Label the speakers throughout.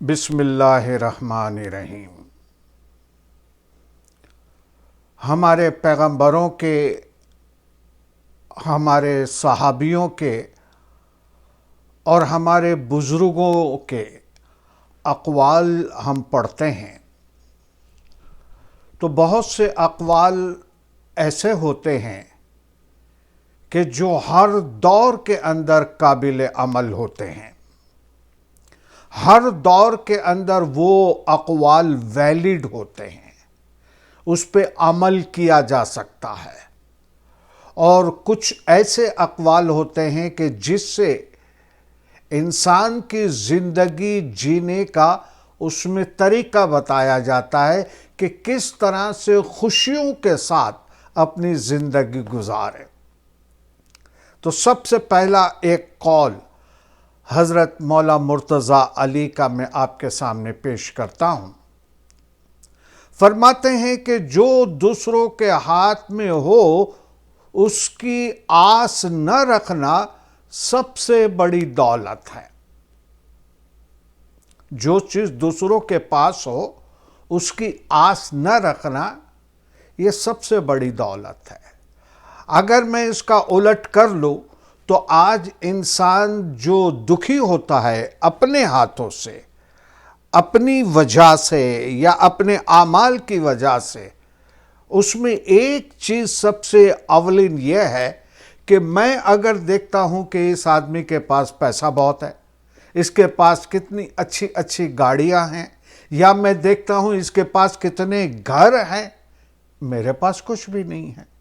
Speaker 1: بسم اللہ الرحمن الرحیم۔ ہمارے پیغمبروں کے، ہمارے صحابیوں کے اور ہمارے بزرگوں کے اقوال ہم پڑھتے ہیں تو بہت سے اقوال ایسے ہوتے ہیں کہ جو ہر دور کے اندر قابل عمل ہوتے ہیں۔ ہر دور کے اندر وہ اقوال ویلڈ ہوتے ہیں، اس پہ عمل کیا جا سکتا ہے، اور کچھ ایسے اقوال ہوتے ہیں کہ جس سے انسان کی زندگی جینے کا اس میں طریقہ بتایا جاتا ہے کہ کس طرح سے خوشیوں کے ساتھ اپنی زندگی گزارے۔ تو سب سے پہلا ایک قول حضرت مولا مرتضیٰ علی کا میں آپ کے سامنے پیش کرتا ہوں۔ فرماتے ہیں کہ جو دوسروں کے ہاتھ میں ہو اس کی آس نہ رکھنا سب سے بڑی دولت ہے۔ جو چیز دوسروں کے پاس ہو اس کی آس نہ رکھنا یہ سب سے بڑی دولت ہے۔ اگر میں اس کا الٹ کر لوں تو آج انسان جو دکھی ہوتا ہے اپنے ہاتھوں سے، اپنی وجہ سے یا اپنے اعمال کی وجہ سے، اس میں ایک چیز سب سے اولین یہ ہے کہ میں اگر دیکھتا ہوں کہ اس آدمی کے پاس پیسہ بہت ہے، اس کے پاس کتنی اچھی اچھی گاڑیاں ہیں، یا میں دیکھتا ہوں اس کے پاس کتنے گھر ہیں، میرے پاس کچھ بھی نہیں ہے۔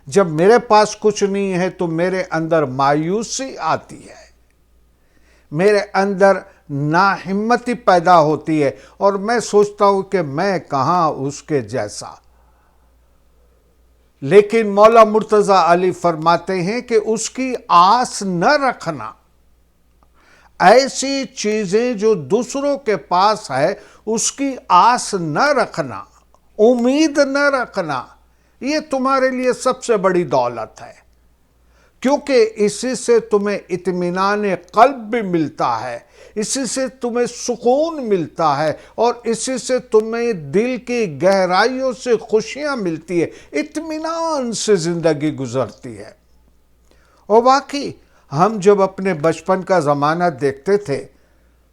Speaker 1: جب میرے پاس کچھ نہیں ہے تو میرے اندر مایوسی آتی ہے، میرے اندر ناہمتی پیدا ہوتی ہے، اور میں سوچتا ہوں کہ میں کہاں اس کے جیسا۔ لیکن مولا مرتضیٰ علی فرماتے ہیں کہ اس کی آس نہ رکھنا، ایسی چیزیں جو دوسروں کے پاس ہے اس کی آس نہ رکھنا، امید نہ رکھنا، یہ تمہارے لیے سب سے بڑی دولت ہے، کیونکہ اسی سے تمہیں اطمینان قلب بھی ملتا ہے، اسی سے تمہیں سکون ملتا ہے، اور اسی سے تمہیں دل کی گہرائیوں سے خوشیاں ملتی ہے، اطمینان سے زندگی گزرتی ہے۔ اور واقعی ہم جب اپنے بچپن کا زمانہ دیکھتے تھے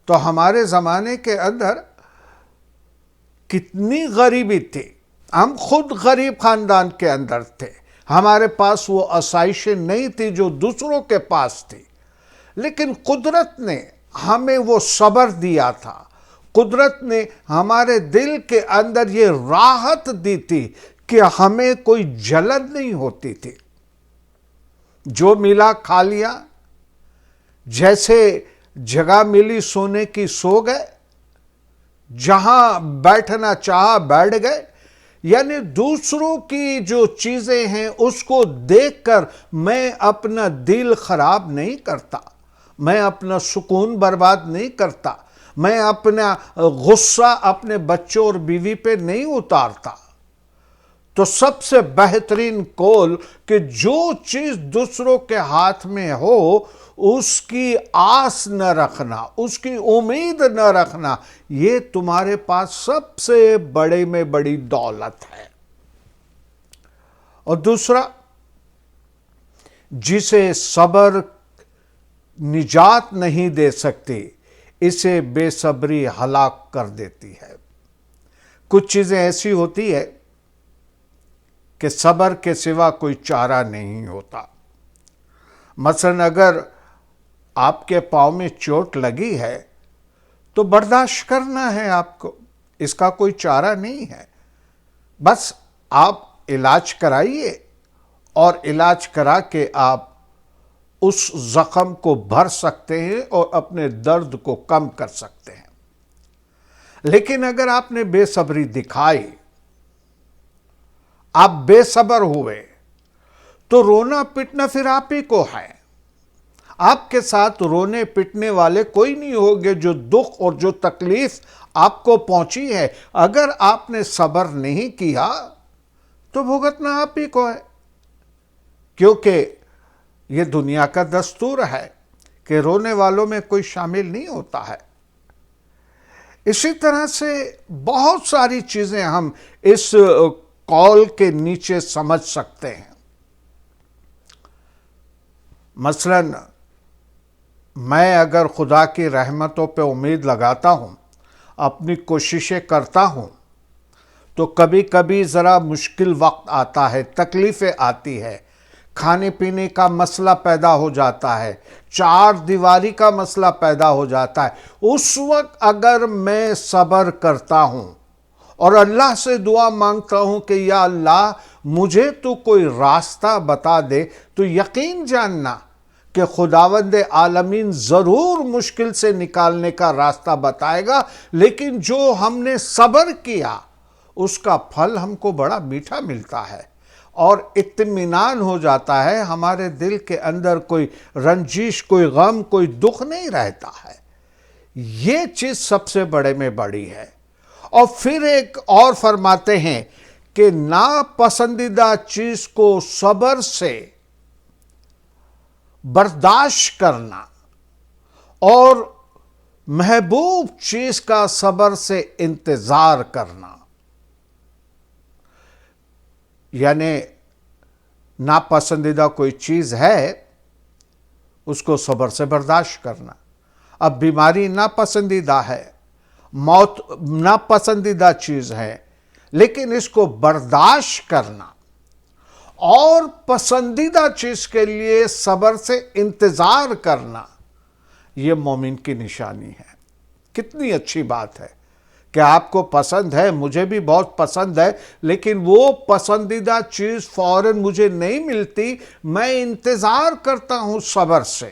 Speaker 1: تو ہمارے زمانے کے اندر کتنی غریبی تھی۔ ہم خود غریب خاندان کے اندر تھے، ہمارے پاس وہ آسائشیں نہیں تھی جو دوسروں کے پاس تھی، لیکن قدرت نے ہمیں وہ صبر دیا تھا، قدرت نے ہمارے دل کے اندر یہ راحت دی تھی کہ ہمیں کوئی جلن نہیں ہوتی تھی۔ جو ملا کھا لیا، جیسے جگہ ملی سونے کی سو گئے، جہاں بیٹھنا چاہا بیٹھ گئے۔ یعنی دوسروں کی جو چیزیں ہیں اس کو دیکھ کر میں اپنا دل خراب نہیں کرتا، میں اپنا سکون برباد نہیں کرتا، میں اپنا غصہ اپنے بچوں اور بیوی پہ نہیں اتارتا۔ تو سب سے بہترین قول کہ جو چیز دوسروں کے ہاتھ میں ہو اس کی آس نہ رکھنا، اس کی امید نہ رکھنا، یہ تمہارے پاس سب سے بڑے میں بڑی دولت ہے۔ اور دوسرا، جسے صبر نجات نہیں دے سکتی اسے بے صبری ہلاک کر دیتی ہے۔ کچھ چیزیں ایسی ہوتی ہے کہ صبر کے سوا کوئی چارہ نہیں ہوتا۔ مثلا اگر آپ کے پاؤں میں چوٹ لگی ہے تو برداشت کرنا ہے آپ کو، اس کا کوئی چارہ نہیں ہے، بس آپ علاج کرائیے، اور علاج کرا کے آپ اس زخم کو بھر سکتے ہیں اور اپنے درد کو کم کر سکتے ہیں۔ لیکن اگر آپ نے بے صبری دکھائی، آپ بے صبر ہوئے، تو رونا پٹنا پھر آپ ہی کو ہے۔ آپ کے ساتھ رونے پٹنے والے کوئی نہیں ہوگے جو دکھ اور جو تکلیف آپ کو پہنچی ہے، اگر آپ نے صبر نہیں کیا تو بھگتنا آپ ہی کو ہے، کیونکہ یہ دنیا کا دستور ہے کہ رونے والوں میں کوئی شامل نہیں ہوتا ہے۔ اسی طرح سے بہت ساری چیزیں ہم اس قول کے نیچے سمجھ سکتے ہیں. مثلا میں اگر خدا کی رحمتوں پہ امید لگاتا ہوں، اپنی کوششیں کرتا ہوں، تو کبھی کبھی ذرا مشکل وقت آتا ہے، تکلیفیں آتی ہے، کھانے پینے کا مسئلہ پیدا ہو جاتا ہے، چار دیواری کا مسئلہ پیدا ہو جاتا ہے. اس وقت اگر میں صبر کرتا ہوں اور اللہ سے دعا مانگتا ہوں کہ یا اللہ مجھے تو کوئی راستہ بتا دے، تو یقین جاننا کہ خداوند عالمین ضرور مشکل سے نکالنے کا راستہ بتائے گا. لیکن جو ہم نے صبر کیا اس کا پھل ہم کو بڑا میٹھا ملتا ہے، اور اطمینان ہو جاتا ہے، ہمارے دل کے اندر کوئی رنجش، کوئی غم، کوئی دکھ نہیں رہتا ہے. یہ چیز سب سے بڑے میں بڑی ہے. اور پھر ایک اور فرماتے ہیں کہ ناپسندیدہ چیز کو صبر سے برداشت کرنا اور محبوب چیز کا صبر سے انتظار کرنا. یعنی ناپسندیدہ کوئی چیز ہے، اس کو صبر سے برداشت کرنا. اب بیماری ناپسندیدہ ہے، موت ناپسندیدہ چیز ہے، لیکن اس کو برداشت کرنا اور پسندیدہ چیز کے لیے صبر سے انتظار کرنا، یہ مومن کی نشانی ہے. کتنی اچھی بات ہے کہ آپ کو پسند ہے، مجھے بھی بہت پسند ہے، لیکن وہ پسندیدہ چیز فوراً مجھے نہیں ملتی. میں انتظار کرتا ہوں صبر سے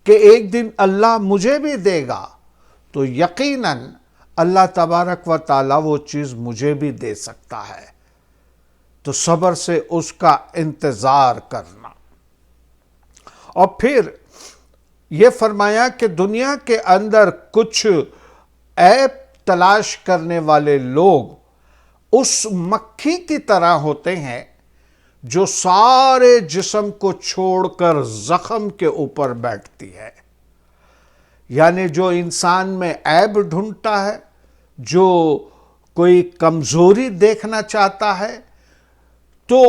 Speaker 1: کہ ایک دن اللہ مجھے بھی دے گا، تو یقیناً اللہ تبارک و تعالیٰ وہ چیز مجھے بھی دے سکتا ہے. تو صبر سے اس کا انتظار کرنا. اور پھر یہ فرمایا کہ دنیا کے اندر کچھ عیب تلاش کرنے والے لوگ اس مکھی کی طرح ہوتے ہیں جو سارے جسم کو چھوڑ کر زخم کے اوپر بیٹھتی ہے. یعنی جو انسان میں عیب ڈھونڈتا ہے، جو کوئی کمزوری دیکھنا چاہتا ہے، تو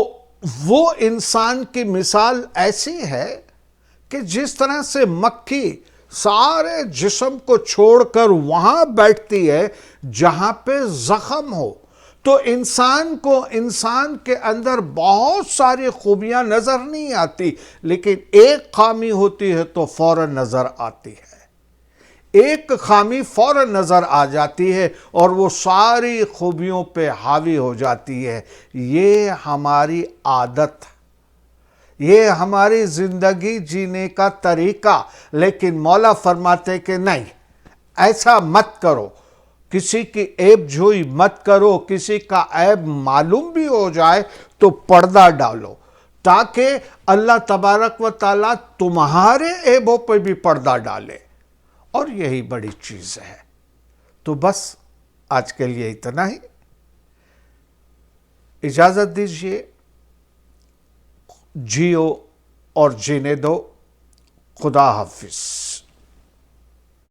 Speaker 1: وہ انسان کی مثال ایسی ہے کہ جس طرح سے مکھی سارے جسم کو چھوڑ کر وہاں بیٹھتی ہے جہاں پہ زخم ہو. تو انسان کو انسان کے اندر بہت ساری خوبیاں نظر نہیں آتی، لیکن ایک خامی ہوتی ہے تو فوراً نظر آتی ہے. ایک خامی فوراً نظر آ جاتی ہے اور وہ ساری خوبیوں پہ حاوی ہو جاتی ہے. یہ ہماری عادت، یہ ہماری زندگی جینے کا طریقہ. لیکن مولا فرماتے کہ نہیں، ایسا مت کرو، کسی کی عیب جوئی مت کرو. کسی کا عیب معلوم بھی ہو جائے تو پردہ ڈالو، تاکہ اللہ تبارک و تعالیٰ تمہارے عیبوں پہ بھی پردہ ڈالے. اور یہی بڑی چیز ہے. تو بس آج کے لیے اتنا ہی. اجازت دیجیے، جیو اور جینے دو. خدا حافظ.